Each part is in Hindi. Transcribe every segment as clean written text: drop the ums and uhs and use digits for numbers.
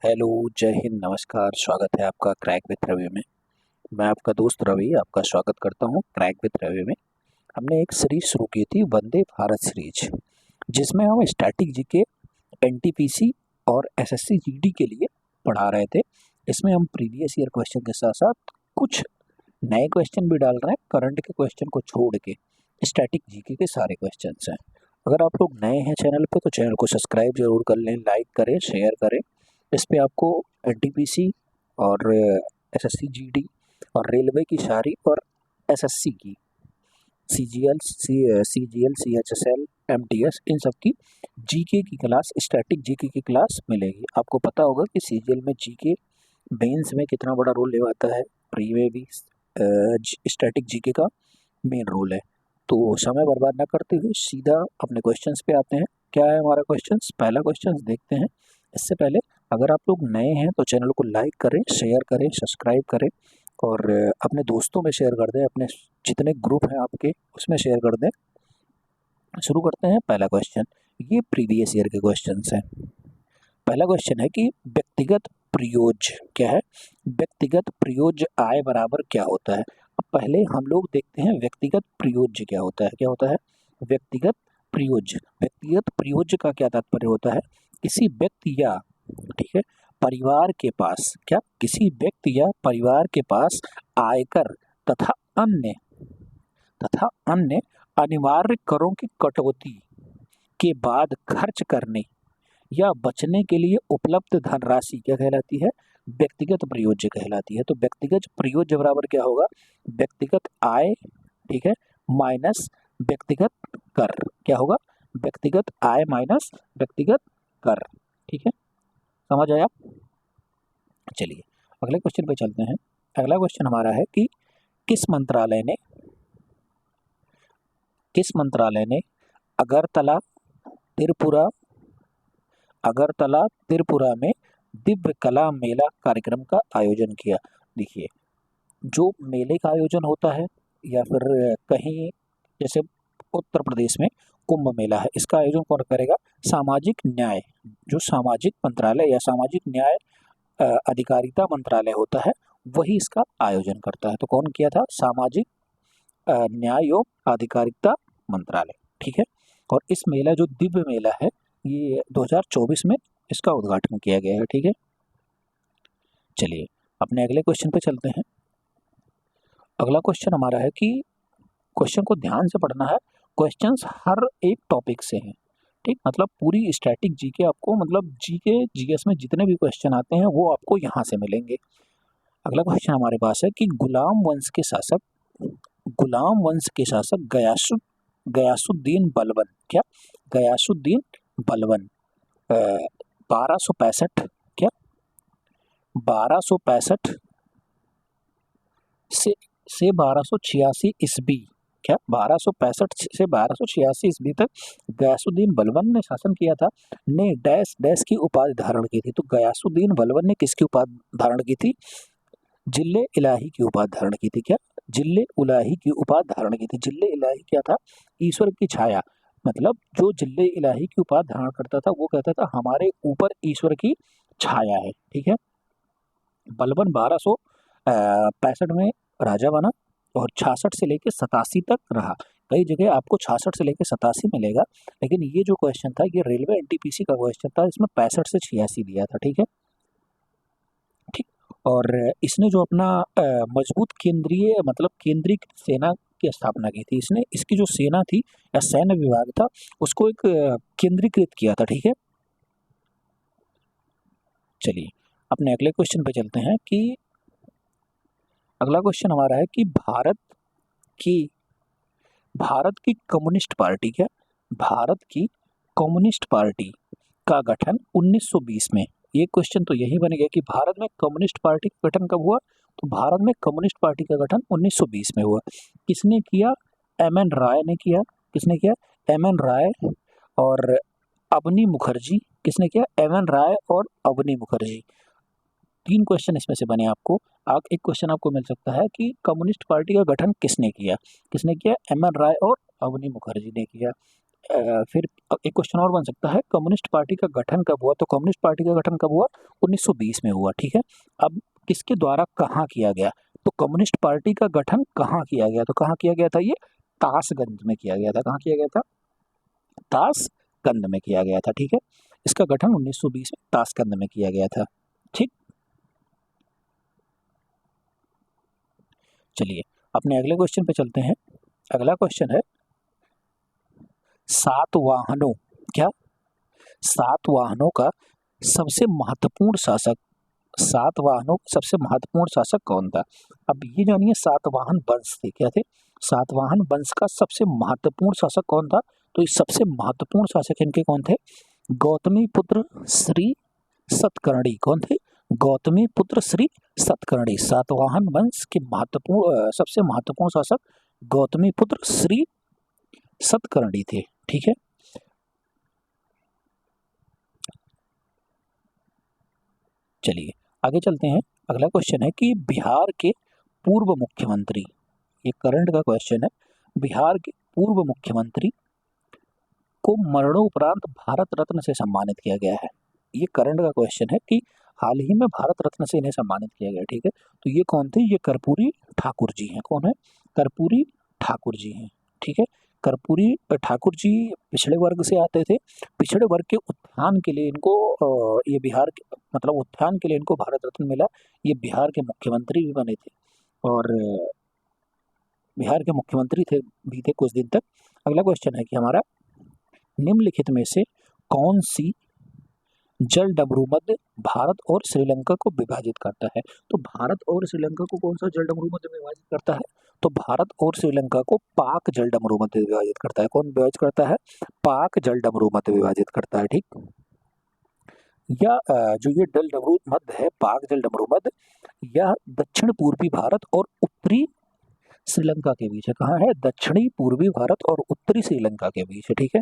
हेलो, जय हिंद, नमस्कार, स्वागत है आपका क्रैक विथ रवि में। मैं आपका दोस्त रवि आपका स्वागत करता हूँ क्रैक विथ रवि में। हमने एक सीरीज शुरू की थी वंदे भारत सीरीज, जिसमें हम स्टैटिक जीके, एनटीपीसी और एसएससी जीडी के लिए पढ़ा रहे थे। इसमें हम प्रीवियस ईयर क्वेश्चन के साथ साथ कुछ नए क्वेश्चन भी डाल रहे हैं, करंट के क्वेश्चन को छोड़ के स्टैटिक जीके के सारे क्वेश्चन हैं। अगर आप लोग नए हैं चैनल पे तो चैनल को सब्सक्राइब जरूर कर लें, लाइक करें, शेयर करें। इस पे आपको एनटीपीसी और एसएससी जीडी और रेलवे की सारी और एसएससी की सीजीएल सीएचएसएल एमटीएस इन सब की जीके की क्लास, स्टैटिक जीके की क्लास मिलेगी। आपको पता होगा कि सीजीएल में जीके मेंस में कितना बड़ा रोल निभाता है, प्री में भी स्टैटिक जीके का मेन रोल है। तो समय बर्बाद ना करते हुए सीधा अपने क्वेश्चंस पे आते हैं। क्या है हमारा क्वेश्चंस? पहला क्वेश्चंस देखते हैं। इससे पहले अगर आप लोग नए हैं तो चैनल को लाइक करें, शेयर करें, सब्सक्राइब करें और अपने दोस्तों में शेयर कर दें, अपने जितने ग्रुप हैं आपके उसमें शेयर कर दें। शुरू करते हैं पहला क्वेश्चन। ये प्रीवियस ईयर के क्वेश्चंस हैं। पहला क्वेश्चन है कि व्यक्तिगत प्रयोज्य क्या है? व्यक्तिगत प्रयोज्य आय बराबर क्या होता है? अब पहले हम लोग देखते हैं व्यक्तिगत प्रयोज्य क्या होता है। क्या होता है व्यक्तिगत प्रयोज्य? व्यक्तिगत प्रयोज्य का क्या तात्पर्य होता है? किसी व्यक्ति या ठीक है परिवार के पास, क्या किसी व्यक्ति या परिवार के पास आयकर तथा अन्य अनिवार्य करों की कटौती के बाद खर्च करने या बचने के लिए उपलब्ध धनराशि क्या कहलाती है? व्यक्तिगत प्रयोज्य कहलाती है। तो व्यक्तिगत प्रयोज्य बराबर क्या होगा? व्यक्तिगत आय, ठीक है, माइनस व्यक्तिगत कर। क्या होगा? व्यक्तिगत आय माइनस व्यक्तिगत कर। ठीक है, समझ आया? चलिए अगले क्वेश्चन पे चलते हैं। अगला क्वेश्चन हमारा है कि किस मंत्रालय ने अगरतला त्रिपुरा में दिव्य कला मेला कार्यक्रम का आयोजन किया। देखिए, जो मेले का आयोजन होता है या फिर कहीं जैसे उत्तर प्रदेश में कुंभ मेला है, इसका आयोजन कौन करेगा? सामाजिक न्याय, जो सामाजिक मंत्रालय या सामाजिक न्याय अधिकारिता मंत्रालय होता है वही इसका आयोजन करता है। तो कौन किया था? सामाजिक न्याय एवं अधिकारिता मंत्रालय। ठीक है, और इस मेला जो दिव्य मेला है ये 2024 में इसका उद्घाटन किया गया है। ठीक है, चलिए अपने अगले क्वेश्चन पे चलते हैं। अगला क्वेश्चन हमारा है कि क्वेश्चन को ध्यान से पढ़ना है। क्वेश्चंस हर एक टॉपिक से हैं, ठीक, मतलब पूरी स्टैटिक जीके आपको, मतलब जीके जीएस में जितने भी क्वेश्चन आते हैं वो आपको यहाँ से मिलेंगे। अगला क्वेश्चन हमारे पास है कि गुलाम वंश के शासक गयासुद्दीन बलबन, क्या गयासुद्दीन बलबन 1265 क्या 1265 से 1286 ईस्वी, क्या 1265 से 1286 ईस्वी तक गयासुद्दीन बलबन ने शासन किया था। ने डैश डैश की उपाधि धारण की थी। तो गयासुद्दीन बलबन ने किसकी उपाधि धारण की थी? जिल्ले इलाही की उपाधि धारण की थी। क्या जिल्ले इलाही की उपाधि धारण की थी? जिल्ले इलाही क्या था? ईश्वर की छाया। मतलब जो जिल्ले इलाही की उपाधि धारण करता था वो कहता था हमारे ऊपर ईश्वर की छाया है। ठीक है, बलबन 1265 में राजा बना और 66 से लेकर 87 तक रहा। कई जगह आपको 66 से लेकर 87 मिलेगा, लेकिन ये जो क्वेश्चन था ये रेलवे एनटीपीसी का क्वेश्चन था, इसमें 65 से 86 दिया था। ठीक है, ठीक, और इसने जो अपना मजबूत केंद्रीय मतलब केंद्रीय सेना की स्थापना की थी। इसने इसकी जो सेना थी या सैन्य विभाग था उसको एक केंद्रीकृत किया था। ठीक है, चलिए अपने अगले क्वेश्चन पे चलते हैं कि अगला क्वेश्चन हमारा है कि की भारत की कम्युनिस्ट पार्टी, क्या भारत की कम्युनिस्ट पार्टी का गठन 1920 में। ये क्वेश्चन तो यही बन गया कि भारत में कम्युनिस्ट पार्टी का गठन कब हुआ? तो भारत में कम्युनिस्ट पार्टी का गठन 1920 में हुआ। किसने किया? एम एन राय ने किया। किसने किया? एम एन राय और अवनी मुखर्जी। किसने किया? एम एन राय और अवनी मुखर्जी। 3 क्वेश्चन इसमें से बने आपको। एक क्वेश्चन आपको मिल सकता है कि कम्युनिस्ट पार्टी का गठन किसने किया? किसने किया? एम एन राय और अवनी मुखर्जी ने किया। फिर एक क्वेश्चन और बन सकता है, कम्युनिस्ट पार्टी का गठन कब हुआ? तो कम्युनिस्ट पार्टी का गठन कब हुआ? 1920 में हुआ, ठीक है। अब किसके द्वारा कहाँ किया गया? तो कम्युनिस्ट पार्टी का गठन कहाँ किया गया? तो कहाँ किया गया था? ये ताशगंज में किया गया था। कहाँ किया गया था? ताशगंज में किया गया था, ठीक है। इसका गठन 1920 में ताशगंज में किया गया था, ठीक। चलिए अपने अगले क्वेश्चन पे चलते हैं। अगला क्वेश्चन है, सातवाहनों क्या सातवाहनों का सबसे महत्वपूर्ण शासक सातवाहनों का सबसे महत्वपूर्ण शासक कौन था? अब ये जानिए, सातवाहन वंश थे, क्या थे? सातवाहन वंश का सबसे महत्वपूर्ण शासक कौन था? तो इस सबसे महत्वपूर्ण शासक इनके कौन थे? गौतमी पुत्र श्री सतकर्णी। कौन थे? गौतमी पुत्र श्री सतकर्णी। सातवाहन वंश के सबसे महत्वपूर्ण शासक गौतमी पुत्र श्री सतकर्णी थे, ठीक है। चलिए आगे चलते हैं। अगला क्वेश्चन है कि बिहार के पूर्व मुख्यमंत्री, ये करंट का क्वेश्चन है, बिहार के पूर्व मुख्यमंत्री को मरणोपरांत भारत रत्न से सम्मानित किया गया है। ये करंट का क्वेश्चन है कि हाल ही में भारत रत्न से इन्हें सम्मानित किया गया, ठीक है। तो ये कौन थे? ये कर्पूरी ठाकुर जी हैं। कौन है? कर्पूरी ठाकुर जी हैं, ठीक है। कर्पूरी ठाकुर जी पिछड़े वर्ग से आते थे। पिछड़े वर्ग के उत्थान के लिए इनको ये बिहार के मतलब उत्थान के लिए इनको भारत रत्न मिला। ये बिहार के मुख्यमंत्री भी बने थे और बिहार के मुख्यमंत्री थे कुछ दिन तक। अगला क्वेश्चन है कि हमारा, निम्नलिखित में से कौन सी जल डमरू मध्य भारत और श्रीलंका को विभाजित करता है? तो भारत और श्रीलंका को कौन सा जल डमरू मध्य विभाजित करता है? तो भारत और श्रीलंका को पाक जल डमरू मध्य विभाजित करता है। कौन विभाजित करता है? पाक जल डमरू मध्य विभाजित करता है, ठीक। या जो ये जल डमरू मध्य है, पाक जल डमरू मध्य, यह दक्षिण पूर्वी भारत और उत्तरी श्रीलंका के बीच है। कहाँ है? दक्षिणी पूर्वी भारत और उत्तरी श्रीलंका के बीच है, ठीक है।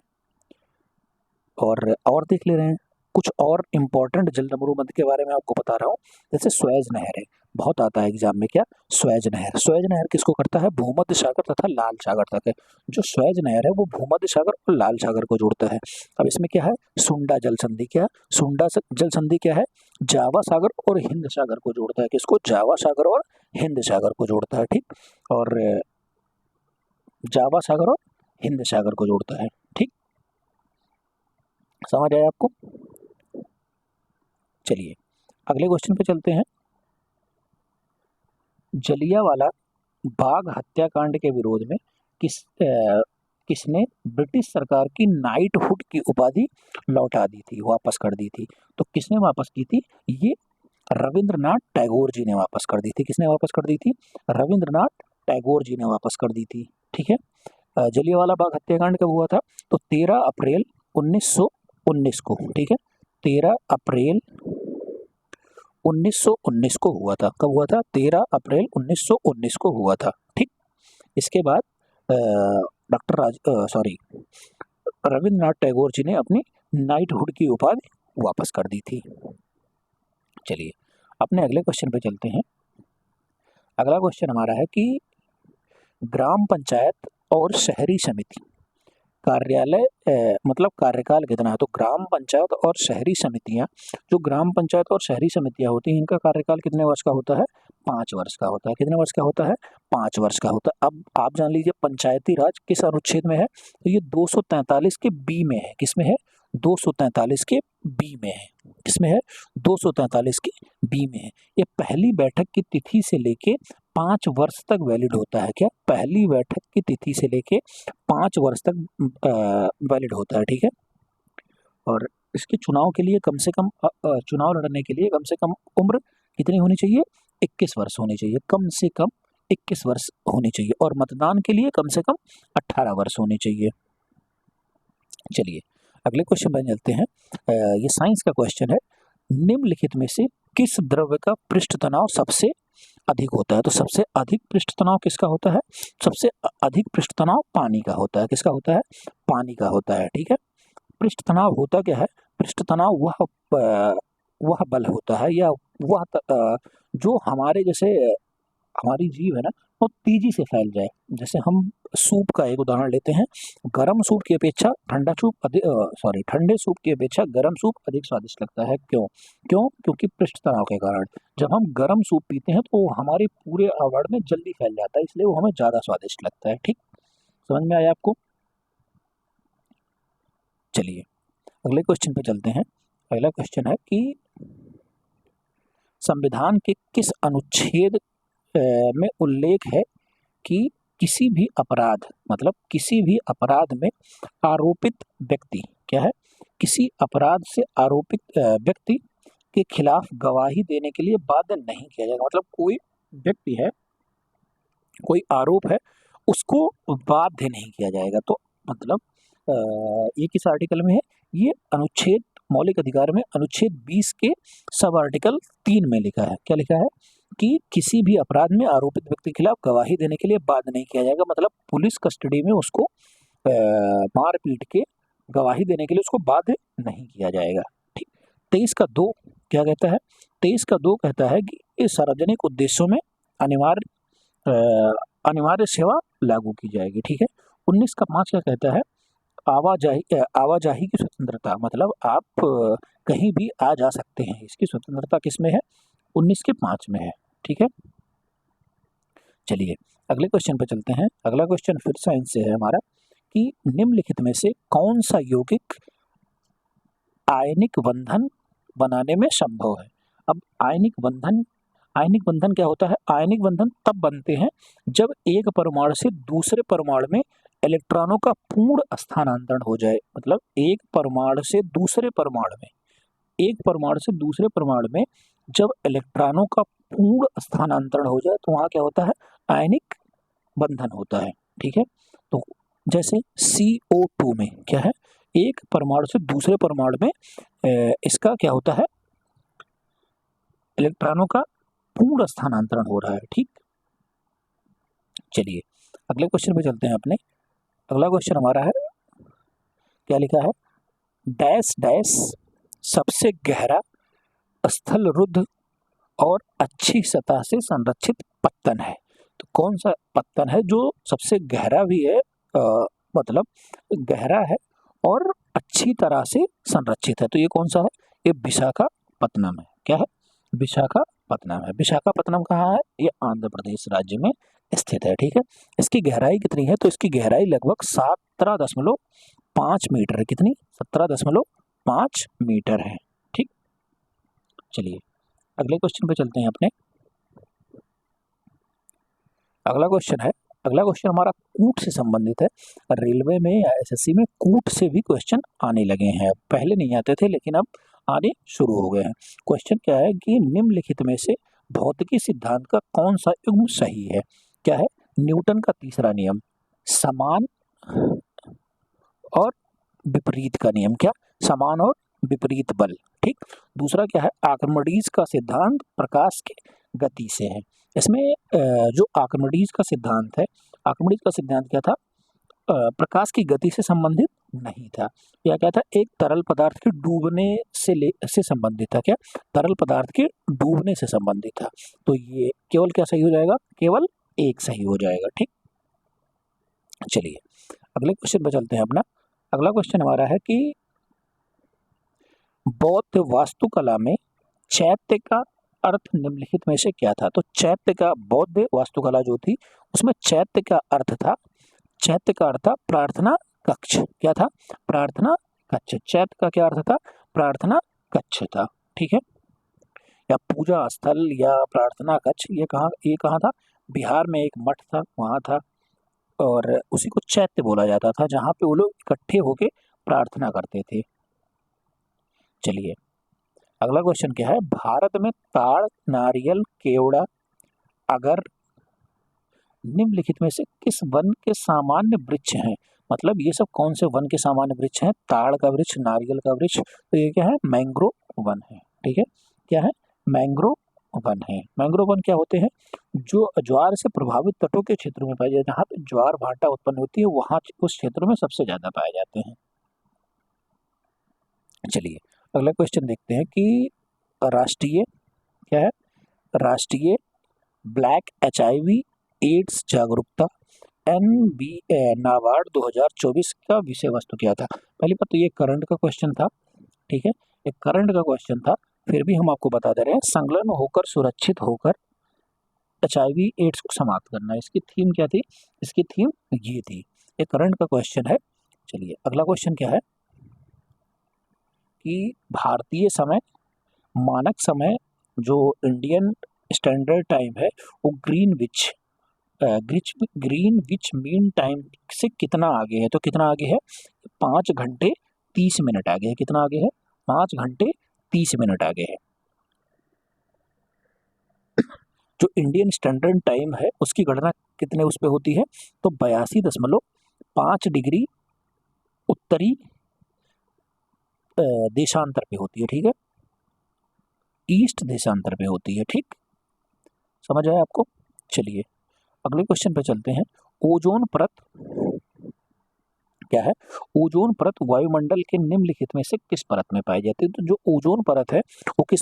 और देख ले रहे हैं कुछ और इम्पोर्टेंट जल डमरू मध्य के बारे में आपको बता रहा हूँ। जैसे स्वेज नहर है, बहुत आता है एग्जाम में, क्या? स्वेज नहर। स्वेज नहर किसको करता है? भूमध्य सागर तथा लाल सागर तक है। जो स्वेज नहर है वो भूमध्य सागर और लाल सागर को जोड़ता है। अब इसमें क्या है? सुंडा जल संधि। क्या? सुंडा जल संधि क्या है? जावा सागर और हिंद सागर को जोड़ता है। किसको? जावा सागर और हिंद सागर को जोड़ता है, ठीक। और जावा सागर और हिंद सागर को जोड़ता है, ठीक। समझ आया आपको? चलिए अगले क्वेश्चन पे चलते हैं। जलियांवाला बाग हत्याकांड के विरोध में किसने ब्रिटिश सरकार की नाइटहुड की उपाधि लौटा दी थी, वापस कर दी थी? तो किसने वापस की थी? ये रविंद्रनाथ टैगोर जी ने वापस कर दी थी। किसने वापस कर दी थी? रविंद्रनाथ टैगोर जी ने वापस कर दी थी, ठीक है। जलियांवाला बाग हत्याकांड कब हुआ था? तो 13 अप्रैल 1919 को, ठीक है। 13 अप्रैल 1919 को हुआ था। कब हुआ था? 13 अप्रैल 1919 को हुआ था, ठीक। इसके बाद रविंद्रनाथ टैगोर जी ने अपनी नाइटहुड की उपाधि वापस कर दी थी। चलिए अपने अगले क्वेश्चन पे चलते हैं। अगला क्वेश्चन हमारा है कि ग्राम पंचायत और शहरी समिति कार्यालय मतलब कार्यकाल कितना है? तो ग्राम पंचायत और शहरी समितियां, जो ग्राम पंचायत और शहरी समितियां होती हैं, इनका कार्यकाल कितने वर्ष का होता है? 5 वर्ष का होता है। कितने वर्ष का होता है? 5 वर्ष का होता है। अब आप जान लीजिए पंचायती राज किस अनुच्छेद में है? तो ये 243 के बी में है। किस में है? 243 के बी में है। किसमें है? 243 के बी में है। ये पहली बैठक की तिथि से लेके 5 वर्ष तक वैलिड होता है। क्या? पहली बैठक की तिथि से लेके 5 वर्ष तक वैलिड होता है, ठीक है। और इसके चुनाव के लिए कम से कम चुनाव लड़ने के लिए कम से कम उम्र कितनी होनी चाहिए? 21 वर्ष होनी चाहिए। कम से कम 21 वर्ष होनी चाहिए। और मतदान के लिए कम से कम 18 वर्ष होनी चाहिए। चलिए अगले क्वेश्चन पर चलते हैं। ये साइंस का क्वेश्चन है। निम्नलिखित में से किस द्रव्य का पृष्ठ तनाव सबसे अधिक होता है? तो सबसे अधिक पृष्ठ तनाव किसका होता है? सबसे अधिक पृष्ठ तनाव पानी का होता है। किसका होता है? पानी का होता है, ठीक है। पृष्ठ तनाव होता क्या है? पृष्ठ तनाव वह बल होता है या जो हमारे जैसे हमारी जीव है ना, और तेजी से फैल जाए। जैसे हम सूप का एक उदाहरण लेते हैं, गर्म सूप की अपेक्षा ठंडे सूप की अपेक्षा गर्म सूप अधिक स्वादिष्ट लगता है। क्यों? क्योंकि पृष्ठ तनाव के कारण। जब हम गर्म सूप पीते हैं तो वो हमारे पूरे आवरण में जल्दी फैल जाता है, इसलिए वो हमें ज़्यादा स्वादिष्ट लगता है। ठीक, समझ में आया आपको? चलिए अगले क्वेश्चन पे चलते हैं। अगला क्वेश्चन है कि संविधान के किस अनुच्छेद में उल्लेख है कि किसी भी अपराध में आरोपित व्यक्ति क्या है, किसी अपराध से आरोपित व्यक्ति के खिलाफ गवाही देने के लिए बाध्य नहीं किया जाएगा। मतलब कोई व्यक्ति है, कोई आरोप है, उसको बाध्य नहीं किया जाएगा। तो मतलब ये किस आर्टिकल में है? ये अनुच्छेद मौलिक अधिकार में अनुच्छेद 20 के सब आर्टिकल 3 में लिखा है। क्या लिखा है? कि किसी भी अपराध में आरोपित व्यक्ति के खिलाफ गवाही देने के लिए बाध्य नहीं किया जाएगा। मतलब पुलिस कस्टडी में उसको मार पीट के गवाही देने के लिए उसको बाध्य नहीं किया जाएगा। ठीक, 23 का 2 क्या कहता है? 23 का 2 कहता है कि इस सार्वजनिक उद्देश्यों में अनिवार्य सेवा लागू की जाएगी। ठीक है। 19 का 5 क्या कहता है? आवाजाही की स्वतंत्रता, मतलब आप कहीं भी आ जा सकते हैं, इसकी स्वतंत्रता किस में है? 19 के 5 में है। ठीक है। चलिए अगले क्वेश्चन पे चलते हैं। अगला क्वेश्चन फिर साइंस से है हमारा कि निम्नलिखित में से कौन सा यौगिक आयनिक बंधन बनाने में संभव है? अब आयनिक बंधन क्या होता है? आयनिक बंधन तब बनते हैं जब एक परमाणु से दूसरे परमाणु में इलेक्ट्रॉनों का पूर्ण स्थानांतरण हो जाए। मतलब एक परमाणु से दूसरे परमाणु में जब इलेक्ट्रॉनों का पूर्ण स्थानांतरण हो जाए तो वहां क्या होता है? आयनिक बंधन होता है। ठीक है। तो जैसे CO2 में क्या है? एक परमाणु से दूसरे परमाणु में इसका क्या होता है? इलेक्ट्रॉनों का पूर्ण स्थानांतरण हो रहा है। ठीक, चलिए अगले क्वेश्चन पे चलते हैं अपने। अगला क्वेश्चन हमारा है, क्या लिखा है? डैश डैश सबसे गहरा स्थल रुद्ध और अच्छी सतह से संरक्षित पत्तन है। तो कौन सा पत्तन है जो सबसे गहरा भी है, मतलब गहरा है और अच्छी तरह से संरक्षित है? तो ये कौन सा है? ये विशाखापत्तनम है। क्या है? विशाखापत्तनम है। विशाखापत्तनम कहाँ है? ये आंध्र प्रदेश राज्य में स्थित है। ठीक है। इसकी गहराई कितनी है? तो इसकी गहराई लगभग 17.5 मीटर है। कितनी? 17.5 मीटर है। ठीक, चलिए अगले क्वेश्चन पे चलते हैं अपने। अगला क्वेश्चन हमारा कूट से संबंधित है। रेलवे में या SSC में कूट से भी क्वेश्चन आने लगे हैं। पहले नहीं आते थे लेकिन अब आने शुरू हो गए हैं। क्वेश्चन क्या है कि निम्नलिखित में से भौतिकी सिद्धांत का कौन सा युग्म सही है? क्या है? न्यूटन का तीसरा नियम, समान और विपरीत का नियम। क्या? समान और विपरीत बल। ठीक, दूसरा क्या है? आर्किमिडीज का सिद्धांत प्रकाश की गति से है। इसमें जो आर्किमिडीज का सिद्धांत है, आर्किमिडीज का सिद्धांत क्या था? प्रकाश की गति से संबंधित नहीं था। या क्या था? एक तरल पदार्थ के डूबने से संबंधित था। क्या? तरल पदार्थ के डूबने से संबंधित था। तो ये केवल क्या सही हो जाएगा? केवल एक सही हो जाएगा। ठीक, चलिए अगले क्वेश्चन पर चलते हैं अपना। अगला क्वेश्चन हमारा है कि बौद्ध वास्तुकला में चैत्य का अर्थ निम्नलिखित में से क्या था? तो चैत्य का, बौद्ध वास्तुकला जो थी उसमें चैत्य का अर्थ था प्रार्थना कक्ष। क्या था? प्रार्थना कक्ष। चैत्य का क्या अर्थ था? प्रार्थना कक्ष था। ठीक है। या पूजा स्थल या प्रार्थना कक्ष, ये कहाँ था? बिहार में एक मठ था, वहाँ था, और उसी को चैत्य बोला जाता था जहाँ पे वो लोग इकट्ठे होके प्रार्थना करते थे। चलिए अगला क्वेश्चन क्या है? भारत में ताड़, नारियल, केवड़ा, अगर निम्नलिखित में से किस वन के सामान्य वृक्ष हैं? मतलब ये सब कौन से वन के सामान्य वृक्ष हैं? ताड़ का वृक्ष, नारियल का वृक्ष। तो ये क्या है? मैंग्रोव वन है। ठीक है। क्या है? मैंग्रोव वन है। मैंग्रोव वन क्या होते हैं? जो ज्वार से प्रभावित तटों के क्षेत्रों में पाए जाते हैं, जहाँ पे ज्वार भाटा उत्पन्न होती है, वहाँ उस क्षेत्र में सबसे ज्यादा पाए जाते हैं। चलिए अगला क्वेश्चन देखते हैं कि राष्ट्रीय, क्या है? राष्ट्रीय ब्लैक HIV एड्स जागरूकता नाबार्ड 2024 का विषय वस्तु क्या था। पहली बात तो ये करंट का क्वेश्चन था, ठीक है, एक करंट का क्वेश्चन था, फिर भी हम आपको बता दे रहे हैं संलग्न होकर सुरक्षित होकर HIV एड्स को समाप्त करना। इसकी थीम क्या थी, इसकी थीम ये थी, एक करंट का क्वेश्चन है। चलिए अगला क्वेश्चन क्या है कि भारतीय समय मानक समय जो इंडियन स्टैंडर्ड टाइम है वो ग्रीनविच मीन टाइम से कितना आगे है, तो कितना आगे है, 5 घंटे 30 मिनट आगे है। कितना आगे है, 5 घंटे 30 मिनट आगे है। जो इंडियन स्टैंडर्ड टाइम है उसकी गणना कितने उस पे होती है, तो 82.5 डिग्री उत्तरी देशांतर पे होती है, ठीक है, ईस्ट देशांतर पे होती है, ठीक, समझ आया आपको। चलिए अगले क्वेश्चन पे चलते हैं। ओजोन परत क्या है, ओजोन परत वायुमंडल के निम्नलिखित में से किस परत में पाई जाती है। तो जो ओजोन परत है वो किस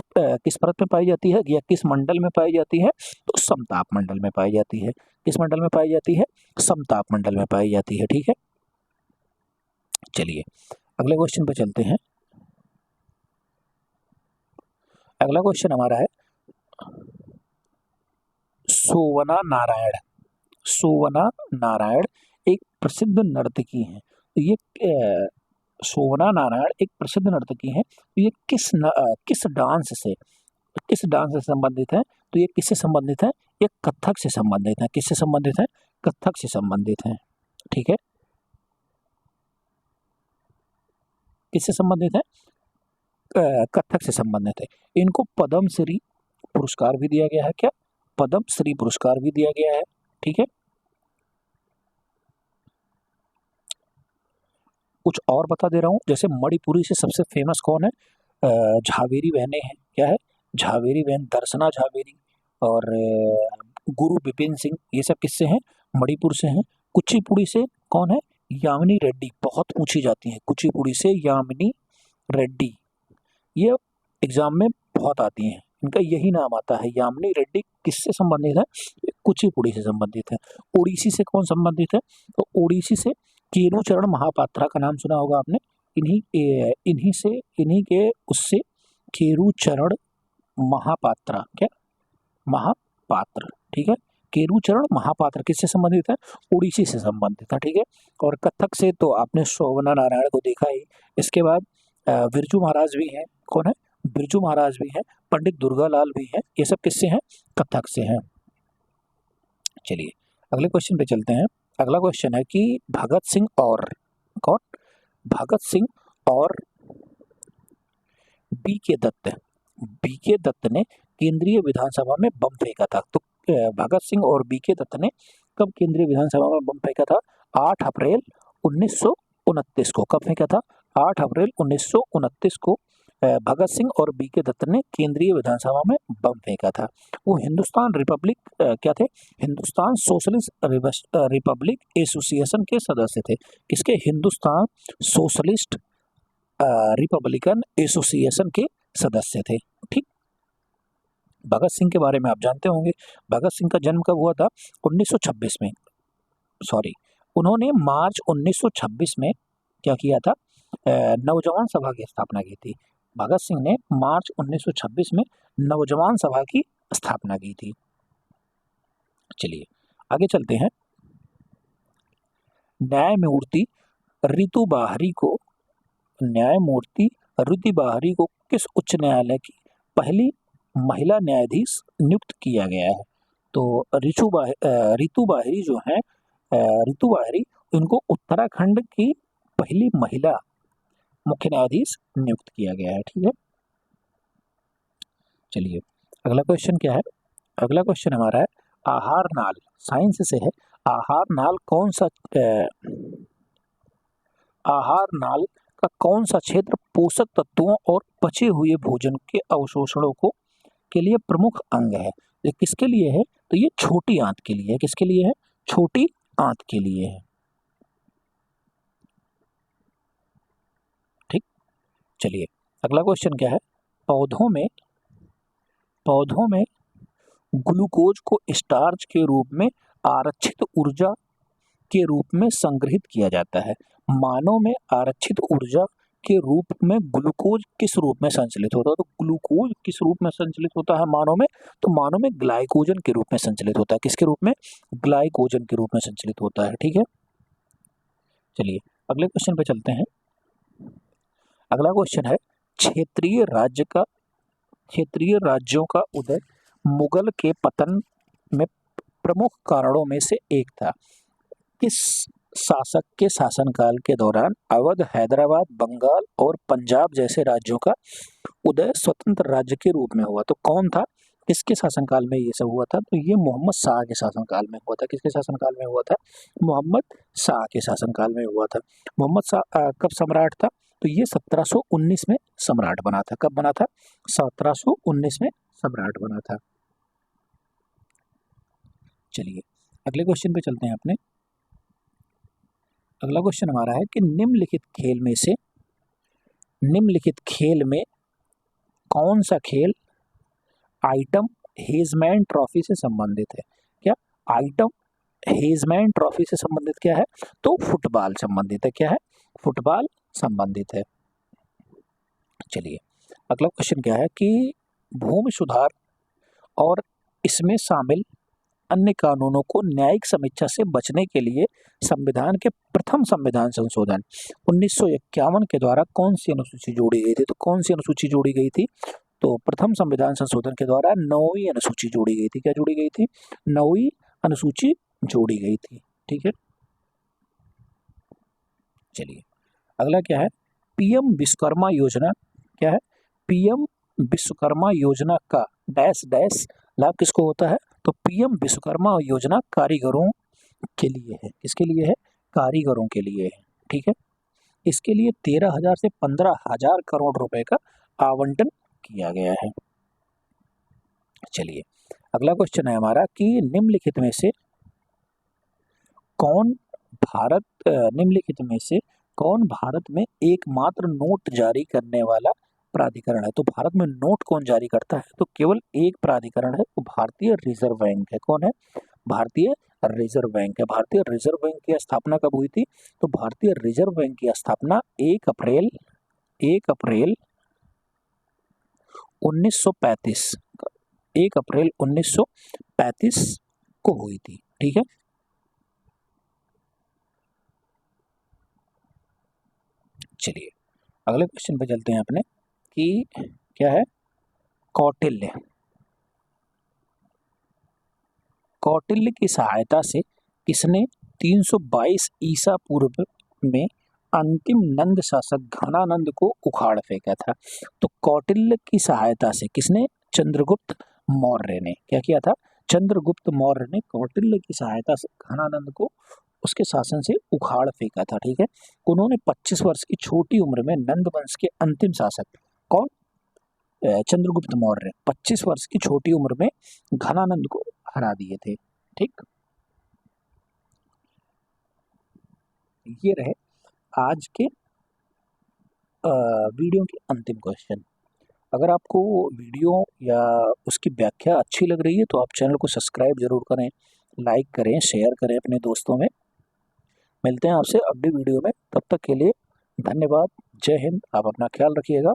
परत में पाई जाती है या किस मंडल में पाई जाती है, तो समताप मंडल में पाई जाती है। किस मंडल में पाई जाती है, समताप मंडल में पाई जाती है, ठीक है। चलिए अगले क्वेश्चन पे चलते हैं। अगला क्वेश्चन हमारा है सोवना नारायण। सोवना नारायण एक प्रसिद्ध नर्तकी हैं। तो ये सोवना नारायण एक प्रसिद्ध नर्तकी हैं। तो ये किस डांस से संबंधित है, तो ये किससे संबंधित है, ये कथक से संबंधित है। किससे संबंधित है, कथक से संबंधित है, ठीक है। किससे संबंधित है, कथक से संबंधित है। इनको पद्मश्री पुरस्कार भी दिया गया है। क्या, पद्मश्री पुरस्कार भी दिया गया है, ठीक है। कुछ और बता दे रहा हूँ, जैसे मणिपुरी से सबसे फेमस कौन है, झावेरी बहनें हैं। क्या है, झावेरी बहन, दर्शना झावेरी और गुरु बिपिन सिंह, ये सब किससे हैं, मणिपुर से हैं। कुचिपुड़ी से कौन है, यामिनी रेड्डी, बहुत पूछी जाती है। कुचिपुड़ी से यामिनी रेड्डी, ये एग्जाम में बहुत आती हैं, इनका यही नाम आता है। यामिनी रेड्डी किससे संबंधित है, कुचिपुड़ी से संबंधित है। ओडिसी से कौन संबंधित है, तो ओडिसी से केलुचरण महापात्रा का नाम सुना होगा आपने। इन्हीं के उससे केलुचरण महापात्रा, क्या, महापात्र, ठीक है। केलुचरण महापात्र किससे संबंधित है, ओडिसी से संबंधित है, ठीक है। और कथक से तो आपने सोवना नारायण को देखा ही। इसके बाद बिरजू महाराज भी हैं। कौन है, बिरजू महाराज भी हैं, पंडित दुर्गालाल भी हैं। ये सब किससे हैं, कथक से हैं। चलिए अगले क्वेश्चन पे चलते हैं। अगला क्वेश्चन है कि भगत सिंह और कौन, भगत सिंह और बी के दत्त ने केंद्रीय विधानसभा में बम फेंका था। तो भगत सिंह और बी के दत्त ने कब केंद्रीय विधानसभा में बम फेंका था, 8 अप्रैल 1929 को। कब फेंका था, 8 अप्रैल 1929 को भगत सिंह और बी के दत्त ने केंद्रीय विधानसभा में बम फेंका था। वो हिंदुस्तान रिपब्लिक क्या थे, हिंदुस्तान सोशलिस्ट रिपब्लिक एसोसिएशन के सदस्य थे। किसके, हिंदुस्तान सोशलिस्ट रिपब्लिकन एसोसिएशन के सदस्य थे, ठीक। भगत सिंह के बारे में आप जानते होंगे। भगत सिंह का जन्म कब हुआ था, 1926 में, सॉरी, उन्होंने मार्च 1926 में क्या किया था, नवजवान सभा की स्थापना की थी। भगत सिंह ने मार्च 1926 में नवजवान सभा की स्थापना की थी। चलिए आगे चलते हैं। न्यायमूर्ति ऋतु बाहरी को किस उच्च न्यायालय की पहली महिला न्यायाधीश नियुक्त किया गया है। तो ऋतु बाहरी जो है, ऋतु बाहरी, इनको उत्तराखंड की पहली महिला मुख्य न्यायाधीश नियुक्त किया गया है, ठीक है। चलिए अगला क्वेश्चन क्या है, अगला क्वेश्चन हमारा है आहार नाल, साइंस से है। आहार नाल का कौन सा क्षेत्र पोषक तत्वों और पचे हुए भोजन के अवशोषणों के लिए प्रमुख अंग है। ये किसके लिए है, तो ये छोटी आंत के लिए है। किसके लिए है, छोटी आंत के लिए है, ठीक। चलिए अगला क्वेश्चन क्या है, पौधों में ग्लूकोज को स्टार्च के रूप में आरक्षित ऊर्जा के रूप में संग्रहित किया जाता है। मानव में आरक्षित ऊर्जा के रूप में ग्लूकोज किस रूप में संचलित होता है? तो ग्लूकोज किस रूप में संचलित होता है मानव में? तो मानव में ग्लाइकोजन के रूप में संचलित होता है। किसके रूप में? ग्लाइकोजन के रूप में संचलित होता है। ठीक है, चलिए अगले क्वेश्चन पे चलते हैं। अगला क्वेश्चन है, क्षेत्रीय राज्यों का उदय मुगल के पतन में प्रमुख कारणों में से एक था। किस शासक के शासनकाल के दौरान अवध, हैदराबाद, बंगाल और पंजाब जैसे राज्यों का उदय स्वतंत्र राज्य के रूप में हुआ? तो कौन था, किसके शासनकाल में ये सब हुआ था? तो ये मोहम्मद शाह के शासनकाल में हुआ था। किसके शासनकाल में हुआ था? मोहम्मद शाह के शासनकाल में हुआ था। मोहम्मद शाह कब सम्राट था? तो ये 1719 में सम्राट बना था। कब बना था? 1719 में सम्राट बना था। चलिए अगले क्वेश्चन पे चलते हैं अपने। अगला क्वेश्चन हमारा है कि निम्नलिखित खेल में कौन सा खेल आइटम हेजमैन ट्रॉफी से संबंधित है? क्या आइटम हेजमैन ट्रॉफी से संबंधित क्या है? तो फुटबॉल संबंधित है। क्या है? फुटबॉल संबंधित है। चलिए अगला क्वेश्चन क्या है कि भूमि सुधार और इसमें शामिल अन्य कानूनों को न्यायिक समीक्षा से बचने के लिए संविधान के प्रथम संविधान संशोधन 1951 के द्वारा कौन सी अनुसूची जोड़ी गई थी? तो कौन सी अनुसूची जोड़ी गई थी? तो प्रथम संविधान संशोधन के द्वारा 9वीं अनुसूची जोड़ी गई थी। क्या जोड़ी गई थी? 9वीं अनुसूची जोड़ी गई थी। ठीक है, चलिए अगला क्या है, पीएम विश्वकर्मा योजना। क्या है? पीएम विश्वकर्मा योजना का डैश डैश लाभ किसको होता है? तो पीएम विश्वकर्मा योजना कारीगरों के लिए है। किसके लिए है? कारीगरों के लिए है। ठीक है, इसके लिए 13,000 से 15,000 करोड़ रुपए का आवंटन किया गया है। चलिए अगला क्वेश्चन है हमारा कि निम्नलिखित में से कौन भारत में एकमात्र नोट जारी करने वाला प्राधिकरण है? तो भारत में नोट कौन जारी करता है? तो केवल एक प्राधिकरण है, वो भारतीय रिजर्व बैंक है। कौन है? भारतीय रिजर्व बैंक है। भारतीय रिजर्व बैंक की स्थापना कब हुई थी? तो भारतीय रिजर्व बैंक की स्थापना 1 अप्रैल 1935 1 अप्रैल 1935 को हुई थी। ठीक है, चलिए अगले क्वेश्चन पे चलते हैं अपने कि क्या है, कौटिल्य की सहायता से किसने 322 ईसा पूर्व में अंतिम नंद शासक घनानंद को उखाड़ फेंका था? तो कौटिल्य की सहायता से किसने? चंद्रगुप्त मौर्य ने। क्या किया था? चंद्रगुप्त मौर्य ने कौटिल्य की सहायता से घनानंद को उसके शासन से उखाड़ फेंका था। ठीक है, उन्होंने 25 वर्ष की छोटी उम्र में नंद वंश के अंतिम शासक कौन? चंद्रगुप्त मौर्य 25 वर्ष की छोटी उम्र में घनानंद को हरा दिए थे। ठीक, ये रहे आज के वीडियो के अंतिम क्वेश्चन। अगर आपको वीडियो या उसकी व्याख्या अच्छी लग रही है तो आप चैनल को सब्सक्राइब जरूर करें, लाइक करें, शेयर करें अपने दोस्तों में। मिलते हैं आपसे अगली वीडियो में, तब तक के लिए धन्यवाद। जय हिंद। आप अपना ख्याल रखिएगा।